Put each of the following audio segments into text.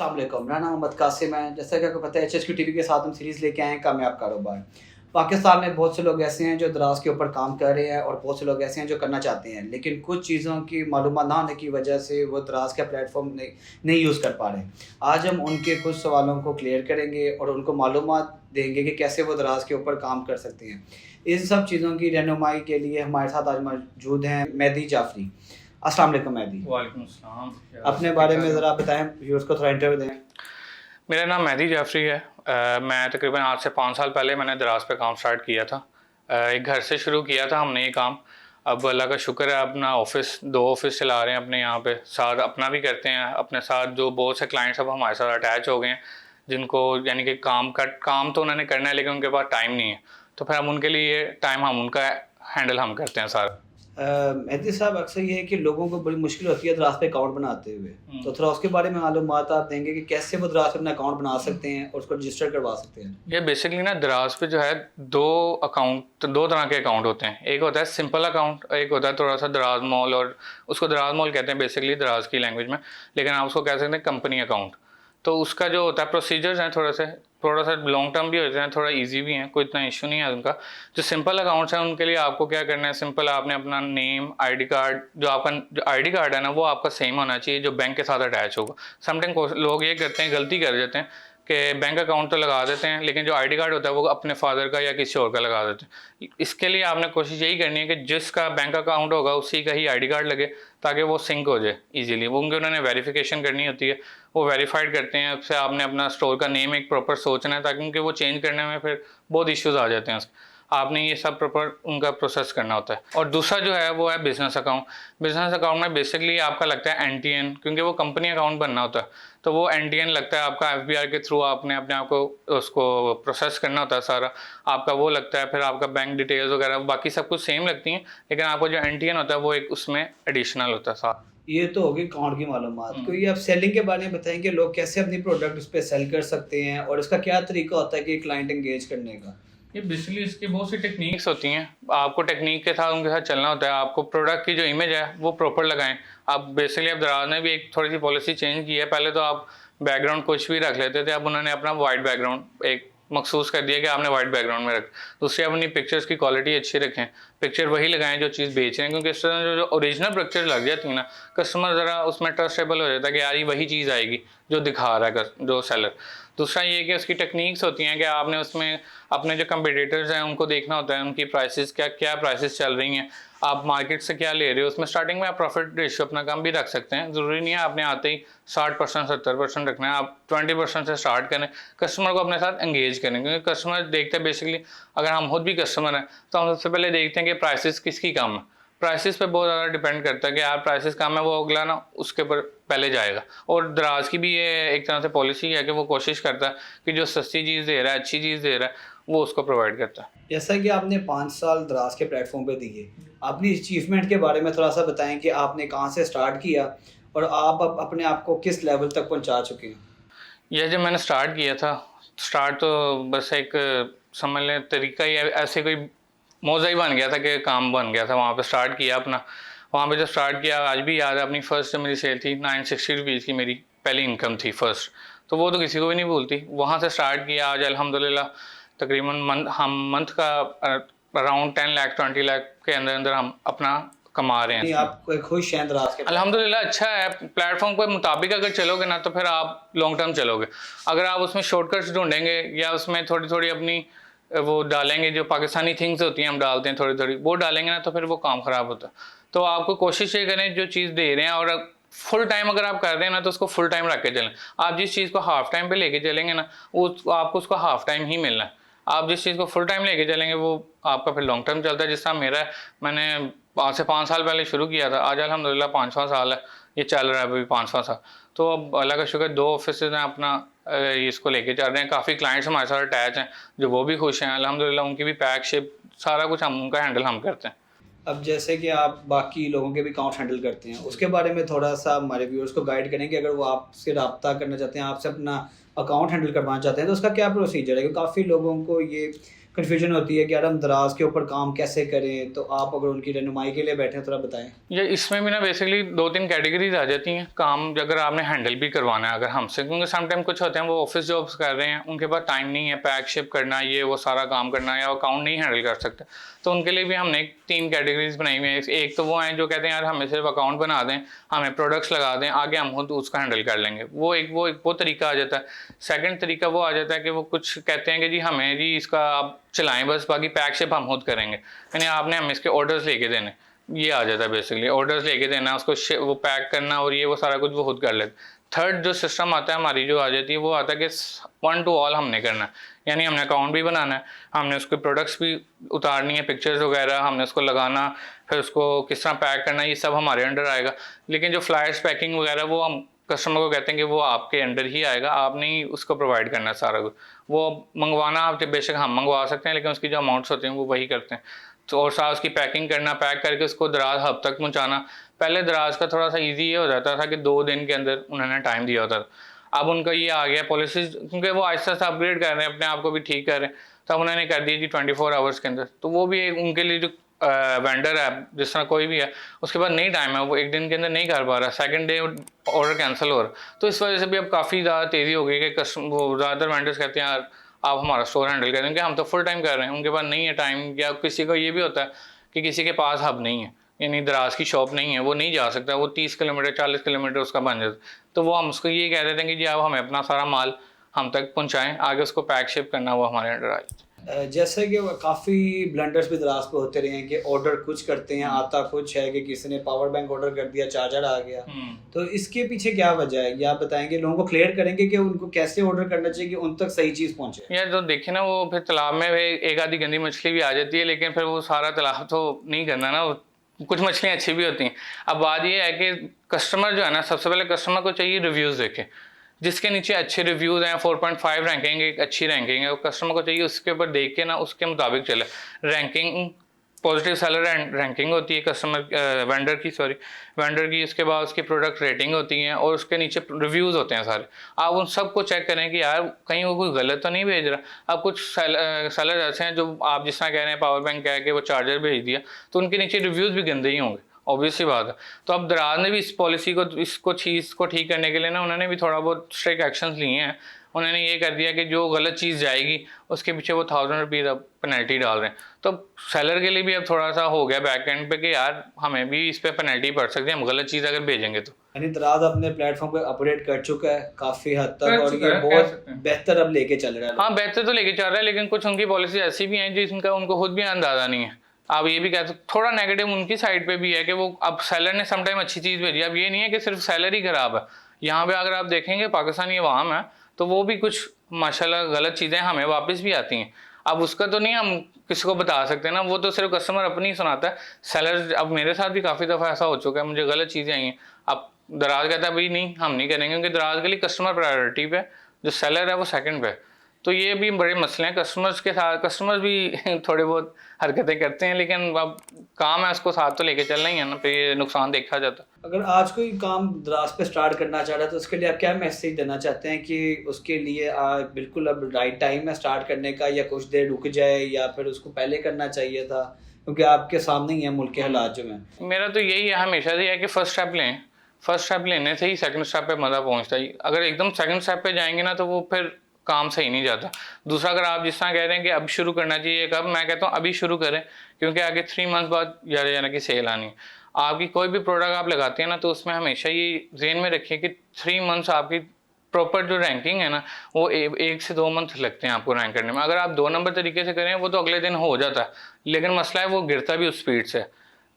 अस्सलाम वालेकुम, मेरा नाम मोहम्मद कासिम है। जैसा कि आपको पता है HSQ टीवी के साथ हम सीरीज़ लेके आए हैं कामयाब कारोबार। पाकिस्तान में बहुत से लोग ऐसे हैं जो दराज के ऊपर काम कर रहे हैं और बहुत से लोग ऐसे हैं जो करना चाहते हैं, लेकिन कुछ चीज़ों की मालूमात ना होने की वजह से वो दराज का प्लेटफॉर्म नहीं यूज़ कर पा रहे। आज हम उनके कुछ सवालों को क्लियर करेंगे और उनको मालूमात देंगे कि कैसे वो दराज के ऊपर काम कर सकते हैं। इन सब चीज़ों की रहनुमाई के लिए हमारे साथ आज मौजूद हैं मेहदी जाफरी। अस्सलाम वालेकुम मेहदी। वालेकुम अस्सलाम। अपने बारे में ज़रा बताएं, व्यूअर्स को थोड़ा इंटरव्यू दें। मेरा नाम मेहदी जाफरी है। मैं तकरीबन आज से 5 साल पहले मैंने दराज पे काम स्टार्ट किया था। एक घर से शुरू किया था हमने ये काम। अब अल्लाह का शुक्र है अपना दो ऑफिस चला रहे हैं अपने यहाँ पे, साथ अपना भी करते हैं। अपने साथ जो बहुत से क्लाइंट्स अब हमारे साथ अटैच हो गए हैं, जिनको यानी कि काम तो उन्होंने करना है लेकिन उनके पास टाइम नहीं है, तो फिर हम उनके लिए टाइम हम उनका हैंडल हम करते हैं सारा। मेहदी साहब, अक्सर ये है कि लोगों को बड़ी मुश्किल होती है दराज पे अकाउंट बनाते हुए, तो थोड़ा उसके बारे में मालूमात आप देंगे कि कैसे वो दराज पे अपना अकाउंट बना सकते हैं और उसको रजिस्टर करवा सकते हैं। ये बेसिकली ना दराज पे जो है दो तरह के अकाउंट होते हैं। एक होता है सिंपल अकाउंट, एक होता है थोड़ा सा दराज मॉल, और उसको दराज मॉल कहते हैं बेसिकली दराज की लैंग्वेज में, लेकिन आप उसको कह सकते हैं कंपनी अकाउंट। तो उसका जो होता है प्रोसीजर्स हैं थोड़ा सा लॉन्ग टर्म भी होते हैं, थोड़ा इजी भी हैं, कोई इतना इशू नहीं है उनका। जो सिंपल अकाउंट्स हैं उनके लिए आपको क्या करना है, सिंपल आपने अपना नेम, आईडी कार्ड, जो आईडी कार्ड है ना वो आपका सेम होना चाहिए जो बैंक के साथ अटैच होगा। समटाइम लोग ये करते हैं, गलती कर देते हैं कि बैंक अकाउंट तो लगा देते हैं लेकिन जो आईडी कार्ड होता है वो अपने फादर का या किसी और का लगा देते हैं। इसके लिए आपने कोशिश यही करनी है कि जिसका बैंक अकाउंट होगा उसी का ही आईडी कार्ड लगे, ताकि वो सिंक हो जाए इजीली। वो उन्होंने वेरिफिकेशन करनी होती है, वो वेरीफाइड करते हैं। उससे आपने अपना स्टोर का नेम एक प्रॉपर सोचना है, ताकि उनके वो चेंज करने में फिर बहुत इश्यूज आ जाते हैं। आपने ये सब प्रॉपर उनका प्रोसेस करना होता है। और दूसरा जो है वो है बिजनेस अकाउंट। बिजनेस अकाउंट में बेसिकली आपका लगता है NTN, क्योंकि वो कंपनी अकाउंट बनना होता है, तो वो NTN लगता है आपका। FBR के थ्रू आपने अपने आप को उसको प्रोसेस करना होता है सारा, आपका वो लगता है। फिर आपका बैंक डिटेल्स वगैरह बाकी सब कुछ सेम लगती हैं, लेकिन आपको जो NTN होता है वो एक उसमें एडिशनल होता है साथ। ये तो होगी अकाउंट की मालूमात। कोई आप सेलिंग के बारे में बताएंगे, लोग कैसे अपनी प्रोडक्ट उस पर सेल कर सकते हैं और इसका क्या तरीका होता है कि क्लाइंट एंगेज करने का। ये बेसिकली इसकी बहुत सी टेक्निक्स होती हैं, आपको टेक्निक के साथ उनके साथ चलना होता है। आपको प्रोडक्ट की जो इमेज है वो प्रॉपर लगाएं। आप बेसिकली अब दराज ने भी एक थोड़ी सी पॉलिसी चेंज की है। पहले तो आप बैकग्राउंड कुछ भी रख लेते थे, अब उन्होंने अपना वाइट बैकग्राउंड एक मखसूस कर दिया कि आपने वाइट बैकग्राउंड में रख। दूसरी अपनी पिक्चर्स की क्वालिटी अच्छी रखें, पिक्चर वही लगाएं जो चीज़ बेच रहे हैं, क्योंकि इस तरह जो ओरिजिनल पिक्चर लग जाती है ना, कस्टमर ज़रा उसमें ट्रस्टेबल हो जाता है कि यार ये वही चीज़ आएगी जो दिखा रहा है जो सेलर। दूसरा ये कि उसकी टेक्निक्स होती हैं कि आपने उसमें अपने जो कंपटीटर्स हैं उनको देखना होता है, उनकी प्राइसेस क्या प्राइसेस चल रही हैं, आप मार्केट से क्या ले रहे हो। उसमें स्टार्टिंग में आप प्रॉफिट रेशियो अपना कम भी रख सकते हैं, ज़रूरी नहीं है आपने आते ही 60% 70% रखना है। आप 20% से स्टार्ट करें, कस्टमर को अपने साथ एंगेज करें, क्योंकि कस्टमर देखते हैं बेसिकली, अगर हम खुद भी कस्टमर हैं तो हम सबसे पहले देखते हैं कि प्राइसेस किसकी कम है। प्राइसेस पे बहुत ज़्यादा डिपेंड करता है कि यार प्राइसेस कम है, वो अगला ना उसके ऊपर पहले जाएगा। और दराज की भी ये एक तरह से पॉलिसी है कि वो कोशिश करता है कि जो सस्ती चीज़ दे रहा है, अच्छी चीज़ दे रहा है, वो उसको प्रोवाइड करता है। जैसा कि आपने 5 साल दराज के प्लेटफॉर्म पे दिए, अपनी अचीवमेंट के बारे में थोड़ा सा बताएं कि आपने कहाँ से स्टार्ट किया और आप अपने आप को किस लेवल तक पहुँचा चुके हैं। यह जब मैंने स्टार्ट किया था, स्टार्ट तो बस एक समझ लें तरीका ही ऐसे कोई मौजा ही बन गया था कि काम बन गया था। वहाँ पे स्टार्ट किया अपना, वहाँ पे जब स्टार्ट किया, आज भी याद है, अपनी फर्स्ट जो मेरी सेल थी 960 रुपीज़ की मेरी पहली इनकम थी फर्स्ट, तो वो तो किसी को भी नहीं भूलती। वहाँ से स्टार्ट किया, आज अल्हम्दुलिल्लाह तकरीबन हम मंथ का अराउंड 10 लाख 20 लाख के अंदर हम अपना कमा रहे हैं। आप खुश हैं दराज के? अल्हम्दुलिल्लाह अच्छा है। प्लेटफॉर्म के मुताबिक अगर चलोगे ना तो फिर आप लॉन्ग टर्म चलोगे। अगर आप उसमें शॉर्टकट्स ढूंढेंगे या उसमें थोड़ी थोड़ी अपनी वो डालेंगे, जो पाकिस्तानी थिंग्स होती हैं हम डालते हैं थोड़ी थोड़ी, वो डालेंगे ना तो फिर वो काम ख़राब होता है। तो आपको कोशिश ये करें जो चीज़ दे रहे हैं, और फुल टाइम अगर आप कर रहे हैं ना तो उसको फुल टाइम रख के चलें। आप जिस चीज़ को हाफ टाइम पे लेके चलेंगे ना वो आपको उसको हाफ टाइम ही मिलना है। आप जिस चीज़ को फुल टाइम लेके चलेंगे वो आपका फिर लॉन्ग टर्म चलता है। जिस तरह मेरा, मैंने आज से 5 साल पहले शुरू किया था, आज अल्हम्दुलिल्लाह 5वां साल है, ये चल रहा है अभी 5वां साल। तो अब अल्लाह का शुक्र 2 ऑफिस हैं अपना, इसको लेके चल रहे हैं। काफ़ी क्लाइंट्स हमारे साथ अटैच हैं जो वो भी खुश हैं अल्हम्दुलिल्लाह। उनकी भी पैक शिप सारा कुछ हम उनका हैंडल हम करते हैं। अब जैसे कि आप बाकी लोगों के भी अकाउंट हैंडल करते हैं, उसके बारे में थोड़ा सा हमारे व्यूअर्स को गाइड करें कि अगर वो आपसे रब्ता करना चाहते हैं, आपसे अपना अकाउंट हैंडल करवाना चाहते हैं, तो उसका क्या प्रोसीजर है। क्योंकि काफ़ी लोगों को ये कन्फ्यूजन होती है कि यार हम दराज के ऊपर काम कैसे करें, तो आप अगर उनकी रहनुमाई के लिए बैठे हैं थोड़ा बताएं। ये इसमें भी ना बेसिकली 2-3 कैटेगरीज आ जाती हैं काम, अगर आपने हैंडल भी करवाना है अगर हमसे, क्योंकि समटाइम कुछ होते हैं वो ऑफिस जॉब्स कर रहे हैं, उनके पास टाइम नहीं है पैक शिप करना, ये वो सारा काम करना, या अकाउंट नहीं हैंडल कर सकते, तो उनके लिए भी हमने 3 कैटेगरीज बनाई हुई हैं। एक तो वो हैं जो कहते हैं यार हमें सिर्फ अकाउंट बना दें, हमें प्रोडक्ट्स लगा दें, आगे हम खुद उसका हैंडल कर लेंगे, वो तरीका आ जाता है। सेकंड तरीका वो आ जाता है कि वो कुछ कहते हैं कि जी हमें जी इसका आप चलाएं बस, बाकी पैक शिप हम खुद करेंगे, यानी आपने हमें इसके ऑर्डर्स लेके देने, ये आ जाता है बेसिकली, ऑर्डर्स लेके देना, उसको वो पैक करना और ये वो सारा कुछ वो खुद कर लेते। थर्ड जो सिस्टम आता है हमारी जो आ जाती है वो आता है कि 1 to all हमने करना है, यानी हमने अकाउंट भी बनाना है, हमने उसके प्रोडक्ट्स भी उतारनी है, पिक्चर्स वगैरह, हमने उसको लगाना, फिर उसको किस तरह पैक करना, ये सब हमारे अंडर आएगा। लेकिन जो फ्लायर्स पैकिंग वगैरह वो हम कस्टमर को कहते हैं कि वो आपके अंडर ही आएगा, आपने ही उसको प्रोवाइड करना है सारा कुछ, वो मंगवाना आप बेशक हम मंगवा सकते हैं लेकिन उसकी जो अमाउंट्स होते हैं वो वही करते हैं। तो और साथ उसकी पैकिंग करना, पैक करके उसको दराज हब तक पहुंचाना। पहले दराज का थोड़ा सा इजी ये हो जाता था कि 2 दिन के अंदर उन्होंने टाइम दिया होता था, अब उनका ये आ गया पॉलिसीज, क्योंकि वो आहिस्ता आहिस्ता अपग्रेड कर रहे हैं, अपने आप को भी ठीक कर रहे हैं, तो अब उन्होंने कर दिया जी 24 आवर्स के अंदर। तो वो भी एक उनके लिए जो वेंडर है जिस तरह कोई भी है उसके पास नहीं टाइम है, वो 1 दिन के अंदर नहीं कर पा रहा, सेकंड डे ऑर्डर कैंसिल हो रहा, तो इस वजह से भी अब काफ़ी ज़्यादा तेज़ी हो गई कि वो ज़्यादातर वेंडर्स कहते हैं यार आप हमारा स्टोर हैंडल करेंगे, हम तो फुल टाइम कर रहे हैं, उनके पास नहीं है टाइम, या किसी को ये भी होता है कि किसी के पास हब नहीं है, यानी दराज की शॉप नहीं है, वो नहीं जा सकता, वो 30 किलोमीटर 40 किलोमीटर उसका बन जाता, तो वो हम उसको ये कह देते हैं कि जी आप हमें अपना सारा माल हम तक पहुँचाएँ, आगे उसको पैक शिप करना वो हमारे अंडर आए। जैसे कि काफ़ी ब्लंडर्स भी दराज पे होते रहे हैं कि ऑर्डर कुछ करते हैं, आता कुछ है, कि किसी ने पावर बैंक ऑर्डर कर दिया, चार्जर आ गया, तो इसके पीछे क्या वजह है, या आप बताएंगे, लोगों को क्लियर करेंगे कि उनको कैसे ऑर्डर करना चाहिए कि उन तक सही चीज़ पहुंचे। यार जो देखे ना वो फिर तालाब में एक आधी गंदी मछली भी आ जाती है, लेकिन फिर वो सारा तालाब तो नहीं करना ना, कुछ मछलियाँ अच्छी भी होती हैं। अब बात ये है कि कस्टमर जो है ना, सबसे पहले कस्टमर को चाहिए रिव्यूज़ देखे, जिसके नीचे अच्छे रिव्यूज़ हैं, 4.5 रैंकिंग एक अच्छी रैंकिंग है, कस्टमर को चाहिए उसके ऊपर देख के ना उसके मुताबिक चले। रैंकिंग पॉजिटिव सेलर रैंकिंग होती है कस्टमर वेंडर की, उसके बाद उसकी प्रोडक्ट रेटिंग होती हैं और उसके नीचे रिव्यूज़ होते हैं सारे। आप उन सबको चेक करें कि यार कहीं वो कोई गलत तो नहीं भेज रहा। अब कुछ सेलर ऐसे हैं जो आप जिस तरह कह रहे हैं पावर बैंक कह के वो चार्जर भेज दिया, तो उनके नीचे रिव्यूज़ भी गंदे ही होंगे, ऑब्वियस सी बात है। तो अब दराज ने भी इस पॉलिसी को इसको चीज़ को ठीक करने के लिए ना उन्होंने भी थोड़ा बहुत स्ट्रिक्ट एक्शंस लिए हैं। उन्होंने ये कर दिया कि जो गलत चीज़ जाएगी उसके पीछे वो 1000 रुपीज़ अब पेनल्टी डाल रहे हैं। तो सेलर के लिए भी अब थोड़ा सा हो गया बैक एंड पे कि यार हमें भी इस पर पेनल्टी पड़ सकती है हम गलत चीज़ अगर भेजेंगे तो। यानी दराज अपने प्लेटफॉर्म पे अपडेट कर चुका है काफ़ी हद तक, और ये बहुत बेहतर अब लेके चल रहा है। हाँ बेहतर तो लेके चल रहा है, लेकिन कुछ उनकी पॉलिसी ऐसी भी हैं जिनका उनको खुद भी अंदाज़ा नहीं है। आप ये भी कह सकते थोड़ा नेगेटिव उनकी साइड पे भी है कि वो अब सेलर ने समटाइम अच्छी चीज़ भेजी। अब ये नहीं है कि सिर्फ सेलर ही खराब है, यहाँ पे अगर आप देखेंगे पाकिस्तानी अवाम है तो वो भी कुछ माशाल्लाह गलत चीज़ें हमें वापस भी आती हैं। अब उसका तो नहीं हम किसी को बता सकते ना, वो तो सिर्फ कस्टमर अपनी ही सुनाता है। सेलर अब मेरे साथ भी काफ़ी दफ़ा ऐसा हो चुका है, मुझे गलत चीज़ें आई हैं। अब दराज कहता है भाई नहीं हम नहीं करेंगे, क्योंकि दराज के लिए कस्टमर प्रायोरिटी पे, जो सेलर है वो सेकंड पे। तो ये भी बड़े मसले हैं कस्टमर्स के साथ। कस्टमर्स भी थोड़े बहुत हरकतें करते हैं, लेकिन अब काम है उसको साथ तो लेके चलना ही है ना, फिर ये नुकसान देखा जाता है। अगर आज कोई काम दराज पे स्टार्ट करना चाह रहा है तो उसके लिए आप क्या मैसेज देना चाहते हैं कि उसके लिए बिल्कुल अब राइट टाइम है स्टार्ट करने का, या कुछ देर रुक जाए, या फिर उसको पहले करना चाहिए था, क्योंकि आपके सामने ही है मुल्क के हालात जो हैं। मेरा तो यही है हमेशा से है कि फर्स्ट स्टेप लें, फर्स्ट स्टेप लेने से ही सेकंड स्टेप पे मज़ा पहुंचता है। अगर एकदम सेकंड स्टेप पे जाएंगे ना तो वो फिर काम सही नहीं जाता। दूसरा, अगर आप जिस तरह कह रहे हैं कि अब शुरू करना चाहिए, कब, मैं कहता हूँ अभी शुरू करें, क्योंकि आगे 3 मंथ बाद यानी कि सेल आनी है। आपकी कोई भी प्रोडक्ट आप लगाते हैं ना तो उसमें हमेशा ये ज़हन में रखिए कि 3 मंथ्स आपकी प्रॉपर जो रैंकिंग है ना वो 1 से 2 मंथ लगते हैं आपको रैंक करने में। अगर आप 2 नंबर तरीके से करें वो तो अगले दिन हो जाता है, लेकिन मसला है वो गिरता भी उस स्पीड से।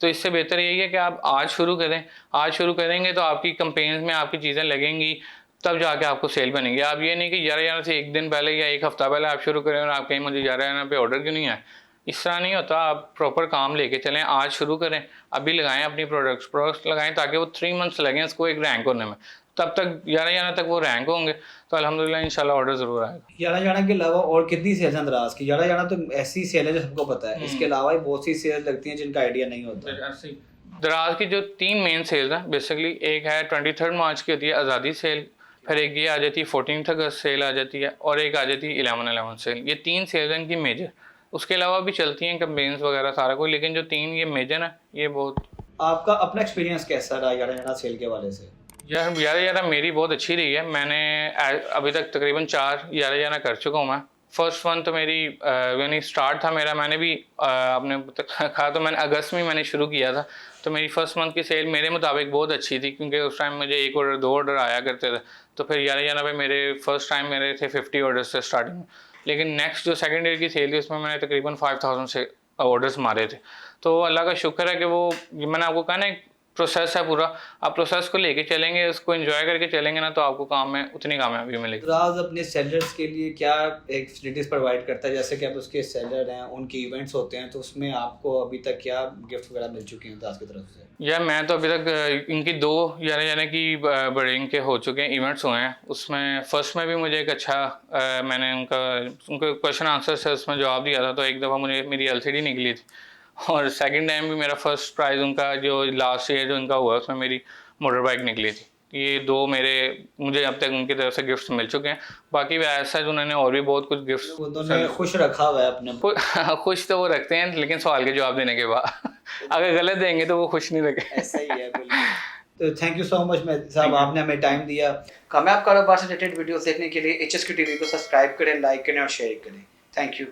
तो इससे बेहतर यही है कि आप आज शुरू करें। आज शुरू करेंगे तो आपकी कंपेन्स में आपकी चीज़ें लगेंगी, तब जाके आपको सेल बनेगी। आप ये नहीं कि 11 से 1 दिन पहले या 1 हफ्ता पहले आप शुरू करें और आप कहीं मुझे 11 पे ऑर्डर क्यों नहीं आए, इस तरह नहीं होता। आप प्रॉपर काम लेके चलें, आज शुरू करें, अभी लगाएं अपनी प्रोडक्ट्स लगाएं, ताकि वो 3 मंथ्स लगें इसको एक रैंक होने में। तब तक 11 तक वो रैंक होंगे तो अल्हम्दुलिल्लाह इंशाल्लाह ऑर्डर ज़रूर आएगा। 11 के अलावा और कितनी सेल्स हैं दराज की? 11 तो ऐसी सेल है जो सबको पता है, इसके अलावा भी बहुत सी सेल्स लगती हैं जिनका आइडिया नहीं होता। दराज की जो 3 मेन सेल्स हैं बेसिकली, एक है 23 मार्च की होती है आज़ादी सेल, फिर एक ये आ जाती है 14 अगस्त सेल आ जाती है, और एक आ जाती है 11/11 सेल। ये 3 सेल्स हैं इनकी मेजर उसके अलावा भी चलती हैं कैंपेन्स वगैरह सारा कुछ, लेकिन जो 3 ये मेजर है ये बहुत। आपका अपना एक्सपीरियंस कैसा रहा यारा यारा सेल के हवाले से? यार यारा यारा मेरी बहुत अच्छी रही है। मैंने अभी तक तकरीबन 4 यारा यारा कर चुका हूँ मैं। फर्स्ट वन तो मेरी यानी स्टार्ट था मेरा, मैंने भी आपने कहा तो मैंने अगस्त में मैंने शुरू किया था। तो मेरी फर्स्ट मंथ की सेल मेरे मुताबिक बहुत अच्छी थी, क्योंकि उस टाइम मुझे 1 ऑर्डर 2 ऑर्डर आया करते थे। तो फिर यारा यारा पे मेरे फर्स्ट टाइम मेरे थे 50 ऑर्डर्स थे स्टार्टिंग में। लेकिन नेक्स्ट जो सेकेंड ईयर की सेल थी उसमें मैंने तकरीबन 5000 से ऑर्डर्स मारे थे। तो अल्लाह का शुक्र है कि वो मैंने आपको कहा ना एक प्रोसेस है पूरा, आप प्रोसेस को लेके चलेंगे, उसको एंजॉय करके चलेंगे ना, तो आपको काम में उतनी कामयाबी मिलेगी। दराज अपने सेलर्स के लिए क्या एक फैसिलिटीज़ प्रोवाइड करता है? जैसे कि अब उसके सेलर हैं, उनके इवेंट्स होते हैं, तो उसमें आपको अभी तक क्या गिफ्ट वगैरह मिल चुके हैं दराज की तरफ से? यार मैं तो अभी तक इनकी 2 यानी कि बड़े इनके हो चुके हैं, इवेंट्स हुए हैं। उसमें फर्स्ट में भी मुझे एक अच्छा मैंने उनके क्वेश्चन आंसर से उसमें जवाब दिया था, तो एक दफ़ा मुझे मेरी LCD निकली थी। और सेकंड टाइम भी मेरा फर्स्ट प्राइज़ उनका जो लास्ट ईयर जो इनका हुआ उसमें मेरी मोटर बाइक निकली थी। ये 2 मुझे अब तक उनकी तरफ से गिफ्ट्स मिल चुके हैं। बाकी वैसा उन्होंने और भी बहुत कुछ गिफ्ट्स उन्होंने खुश रखा हुआ है अपने खुश तो वो रखते हैं, लेकिन सवाल के जवाब देने के बाद अगर गलत देंगे तो वो खुश नहीं रखे। ऐसा ही है बिल्कुल। तो thank you so much Mehdi साहब, आपने हमें टाइम दिया। कामयाब कारोबार से रिलेटेड वीडियोस देखने के लिए HSQ TV को सब्सक्राइब करें, लाइक करें और शेयर करें। Thank you.